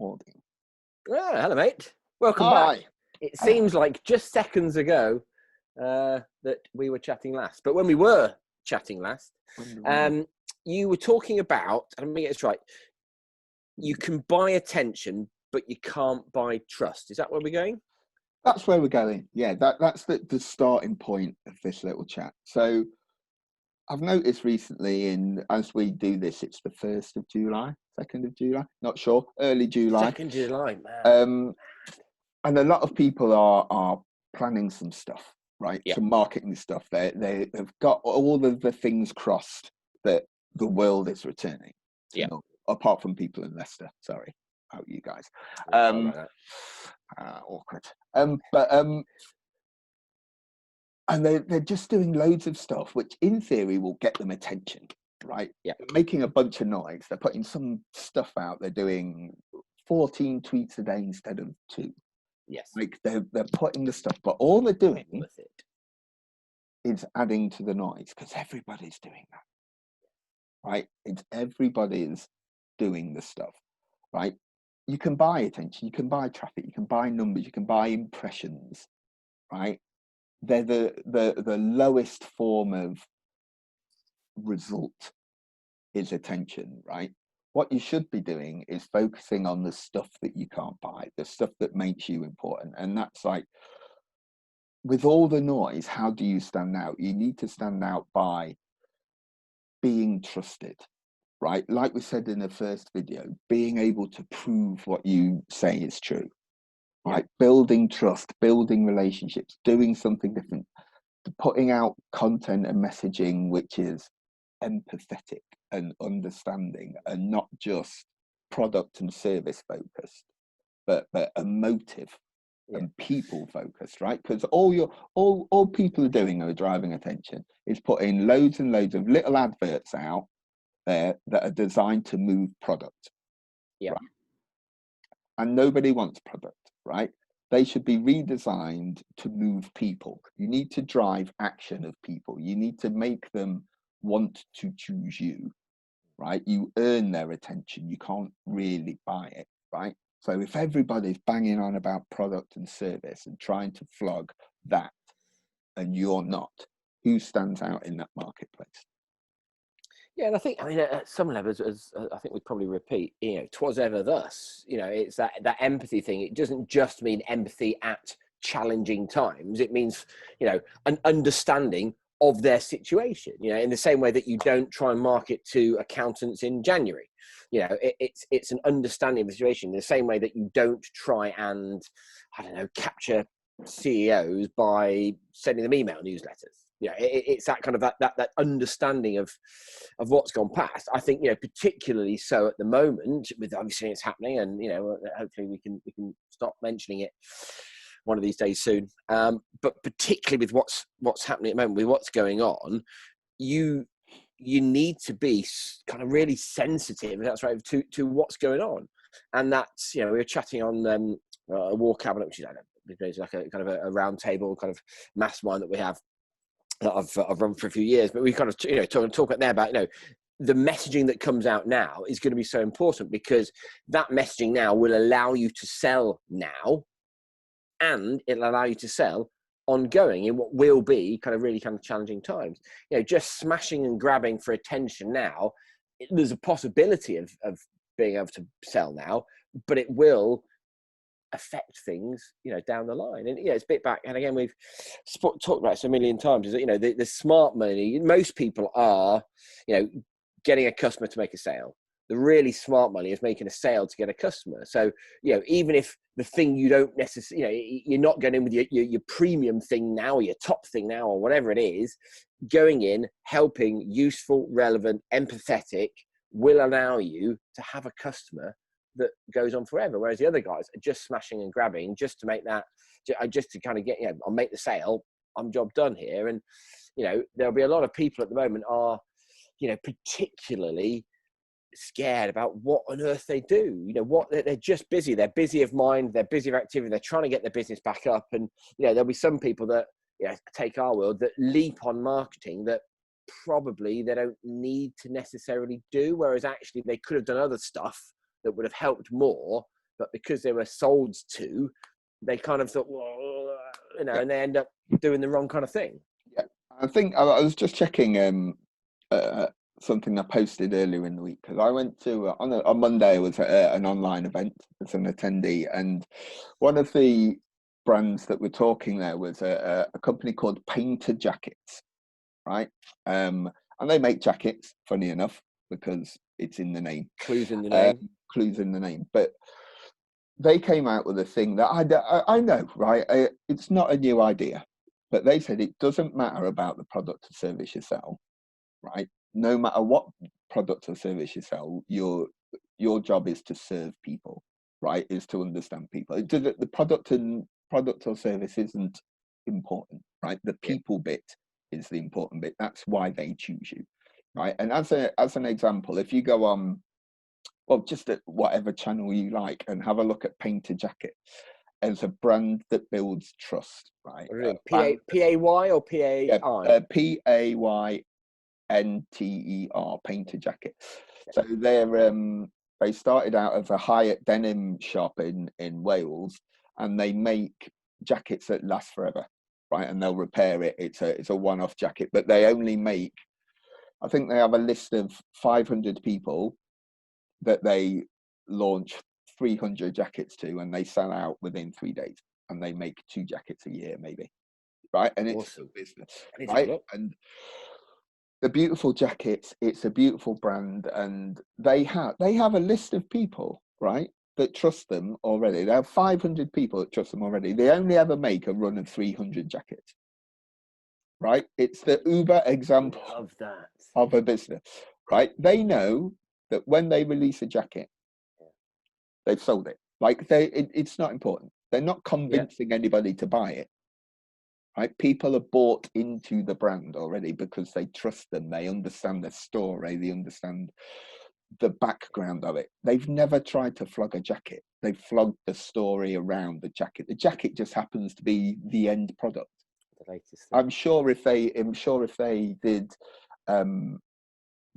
recording. Hello, mate. Welcome Hi. back. It seems like just seconds ago that we were chatting last. But when we were chatting last, you were talking about, and let me get this right, you can buy attention, but you can't buy trust. Is that where we're going? That's where we're going. Yeah, that's the starting point of this little chat. So I've noticed recently, as we do this, it's the 1st of July, 2nd of July, not sure, early July. 2nd July, man. And a lot of people are planning some stuff, right? Yeah. Some marketing stuff. They've got all of the things crossed that the world is returning. Yeah. Apart from people in Leicester. Sorry about you guys. Awkward. And they're just doing loads of stuff, which in theory will get them attention, right? Yeah. They're making a bunch of noise. They're putting some stuff out. They're doing 14 tweets a day instead of 2. Yes. Like they're putting the stuff, but all they're doing with it is adding to the noise because everybody's doing that, right? Everybody's doing the stuff, right? You can buy attention, you can buy traffic, you can buy numbers, you can buy impressions, right? They're the lowest form of result is attention, right? What you should be doing is focusing on the stuff that you can't buy, the stuff that makes you important. And that's like, with all the noise, how do you stand out? You need to stand out by being trusted, right? Like we said in the first video, being able to prove what you say is true, right? Yeah. Building trust, building relationships, doing something different, putting out content and messaging which is empathetic and understanding and not just product and service focused, but emotive and people focused, right? Because all people are doing who are driving attention is putting loads and loads of little adverts out there that are designed to move product. Yeah. Right? And nobody wants product, right? They should be redesigned to move people. You need to drive action of people. You need to make them want to choose you, right? You earn their attention. You can't really buy it, right? So if everybody's banging on about product and service and trying to flog that, and you're not, who stands out in that marketplace? Yeah, and I think, at some levels, as I think we'd probably repeat, 'twas ever thus. It's that empathy thing. It doesn't just mean empathy at challenging times. It means, an understanding of their situation, in the same way that you don't try and market to accountants in January. It's an understanding of the situation in the same way that you don't try and, capture CEOs by sending them email newsletters. It's that kind of that understanding of what's gone past. I think, particularly so at the moment, with obviously it's happening, and hopefully we can stop mentioning it one of these days soon. But particularly with what's happening at the moment, with what's going on, you need to be kind of really sensitive, that's right, to what's going on. And that's, we were chatting on a war cabinet, which is like a kind of a round table kind of mastermind that we have, that I've run for a few years, but we kind of talk there about the messaging that comes out now is going to be so important, because that messaging now will allow you to sell now, and it'll allow you to sell ongoing in what will be kind of really kind of challenging times. Just smashing and grabbing for attention now, there's a possibility of being able to sell now, but it will affect things, down the line. And it's a bit back, and again, we've talked about it a million times, is that, the smart money, most people are, getting a customer to make a sale. The really smart money is making a sale to get a customer. So, even if the thing you don't necessarily, you're not going in with your premium thing now, or your top thing now, or whatever it is, going in, helping, useful, relevant, empathetic, will allow you to have a customer that goes on forever. Whereas the other guys are just smashing and grabbing just to make that, just to kind of get, I'll make the sale, I'm job done here. And, there'll be a lot of people at the moment are, particularly scared about what on earth they do. They're just busy. They're busy of mind. They're busy of activity. They're trying to get their business back up. And, there'll be some people that, take our world, that leap on marketing that probably they don't need to necessarily do. Whereas actually they could have done other stuff that would have helped more, but because they were sold to, they kind of thought, well, you know, and they end up doing the wrong kind of thing. Yeah, I think I was just checking something I posted earlier in the week, because I went to on Monday, I was at an online event as an attendee, and one of the brands that we're talking there was a company called Painter Jackets, right? And they make jackets, funny enough, because it's in the name. Clues in the name. Clues in the name. But they came out with a thing that I know, right? It's not a new idea, but they said it doesn't matter about the product or service you sell, right? No matter what product or service you sell, your job is to serve people, right? Is to understand people. The product or service isn't important, right? The people bit is the important bit. That's why they choose you, right? And as an example, if you go on, well, just at whatever channel you like, and have a look at Painter Jacket as a brand that builds trust, right? P-A-Y or P-A-I? P-A-Y-N-T-E-R, Painter Jacket. So they started out as a Hyatt denim shop in Wales, and they make jackets that last forever, right? And they'll repair it. It's a one-off jacket, but they only make, I think they have a list of 500 people that they launch 300 jackets to, and they sell out within 3 days, and they make 2 jackets a year maybe, right? And it's Awesome. a business, right? And the beautiful jackets, it's a beautiful brand, and they have a list of people, right, that trust them already. They have 500 people that trust them already. They only ever make a run of 300 jackets, right? It's the Uber example of that, of a business, right? They know that when they release a jacket, they've sold it. Like it's not important. They're not convincing anybody to buy it, right? People are bought into the brand already because they trust them. They understand the story. They understand the background of it. They've never tried to flog a jacket. They've flogged the story around the jacket. The jacket just happens to be the end product. The latest thing. I'm sure if they did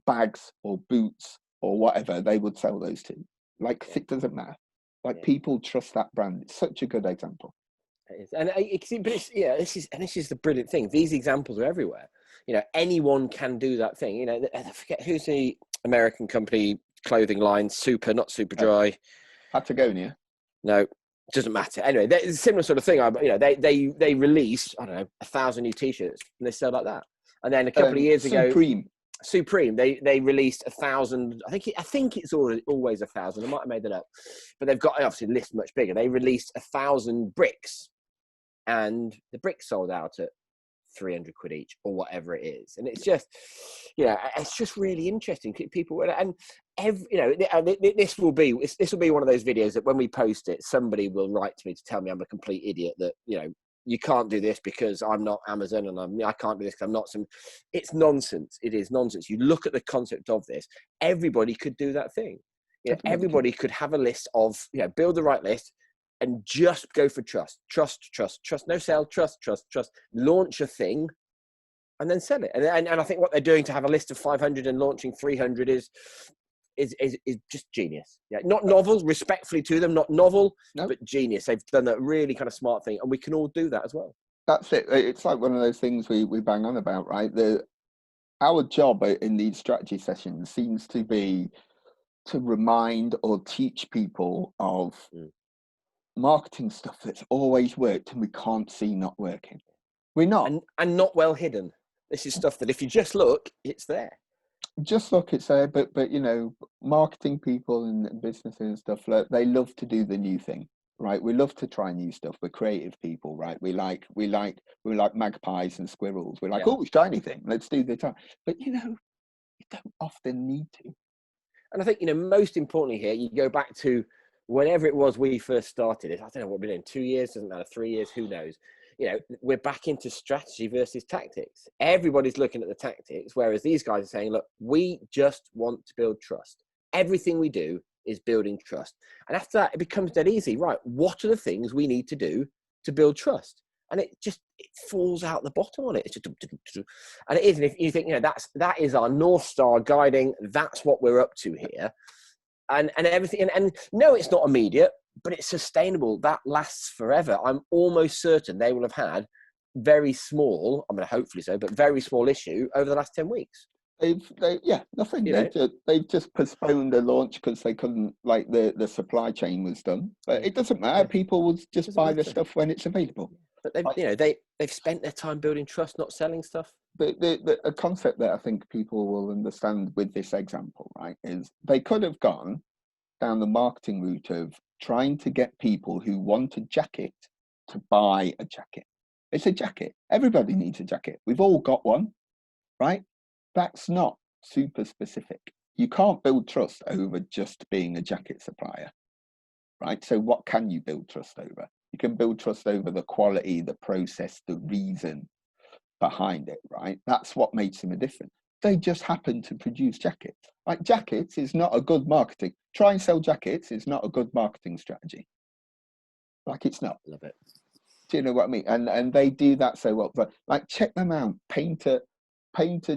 bags or boots or whatever, they would sell those too. Like, it doesn't matter. Like, people trust that brand. It's such a good example. It is. And this is the brilliant thing. These examples are everywhere. You know, anyone can do that thing. You know, I forget who's the American company clothing line, not super dry. Patagonia. No, doesn't matter. Anyway, it's a similar sort of thing. You know, they release, I don't know, 1,000 new T-shirts, and they sell like that. And then a couple of years ago, Supreme, they released 1,000. I think it's always 1,000. I might have made that up, but they've got obviously a list much bigger. They released 1,000 bricks, and the bricks sold out at 300 quid each or whatever it is. And it's just, it's just really interesting. People, and this will be one of those videos that when we post it, somebody will write to me to tell me I'm a complete idiot, that you can't do this because I'm not Amazon, and I can't do this because I'm not some. It's nonsense. It is nonsense. You look at the concept of this. Everybody could do that thing. Everybody could have a list of, build the right list and just go for trust. No sale, trust. Launch a thing and then sell it. And I think what they're doing to have a list of 500 and launching 300 is just genius. Yeah, not novel, respectfully to them, not novel, but genius. They've done that really kind of smart thing, and we can all do that as well. That's it. It's like one of those things we bang on about, right? Our job in these strategy sessions seems to be to remind or teach people of marketing stuff that's always worked and we can't see not working. We're not. And not well hidden. This is stuff that if you just look, it's there. Just look, it's there, but marketing people and businesses and stuff, they love to do the new thing, right? We love to try new stuff. We're creative people, right? We like magpies and squirrels. We're like, oh, shiny thing, let's do the time. But you don't often need to. And I think most importantly here, you go back to whenever it was we first started it. I don't know what we've been doing, 2 years, doesn't matter, 3 years, who knows. We're back into strategy versus tactics. Everybody's looking at the tactics, whereas these guys are saying, look, we just want to build trust. Everything we do is building trust. And after that, it becomes dead easy, right? What are the things we need to do to build trust? And it falls out the bottom on it. It's just, and it is. And if you think, that is our North Star guiding, that's what we're up to here. And everything. And no, it's not immediate. but it's sustainable. That lasts forever. I'm almost certain they will have had very small, I mean, hopefully so, but very small issue over the last 10 weeks. Nothing. You know? They've just postponed the launch because they couldn't, like the supply chain was done. But Yeah. it doesn't matter. Yeah. People will just Doesn't buy the matter. stuff when it's available. But they've, Like, you know, they've spent their time building trust, not selling stuff. a concept that I think people will understand with this example, right, is they could have gone down the marketing route of trying to get people who want a jacket to buy a jacket. It's a jacket. Everybody needs a jacket. We've all got one, right? That's not super specific. You can't build trust over just being a jacket supplier, right? So what can you build trust over? You can build trust over the quality, the process, the reason behind it, right? That's what makes them a difference. They just happen to produce jackets. Like, jackets is not a good marketing. Try and sell jackets is not a good marketing strategy. Like, it's not. Love it. Do you know what I mean? And they do that so well. But like, check them out. Painter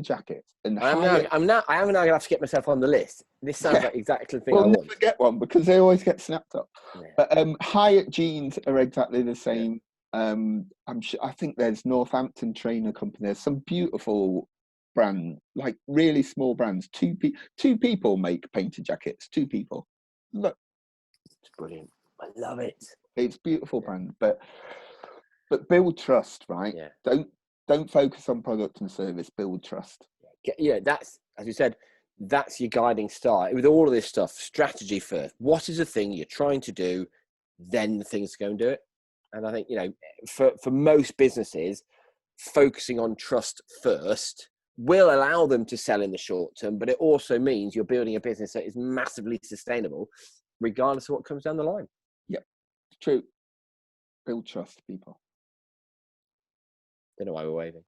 jackets and I am hire. now gonna have to get myself on the list. This sounds like exactly the thing I We'll want. never get one because they always get snapped up. Yeah. But Hyatt jeans are exactly the same. I'm sure. I think there's Northampton Trainer Company. There's some beautiful brand, like really small brands. Two people make painted jackets. Two people. Look, It's brilliant. I love it. it's beautiful brand, but build trust, right? Yeah. Don't focus on product and service. Build trust. Yeah, that's, as you said, that's your guiding star with all of this stuff. Strategy first. What is the thing you're trying to do? Then the things go and do it. And I think, you know, for most businesses, focusing on trust first will allow them to sell in the short term, but it also means you're building a business that is massively sustainable, regardless of what comes down the line. Yep, true. Build trust, people. Don't know why we're waving.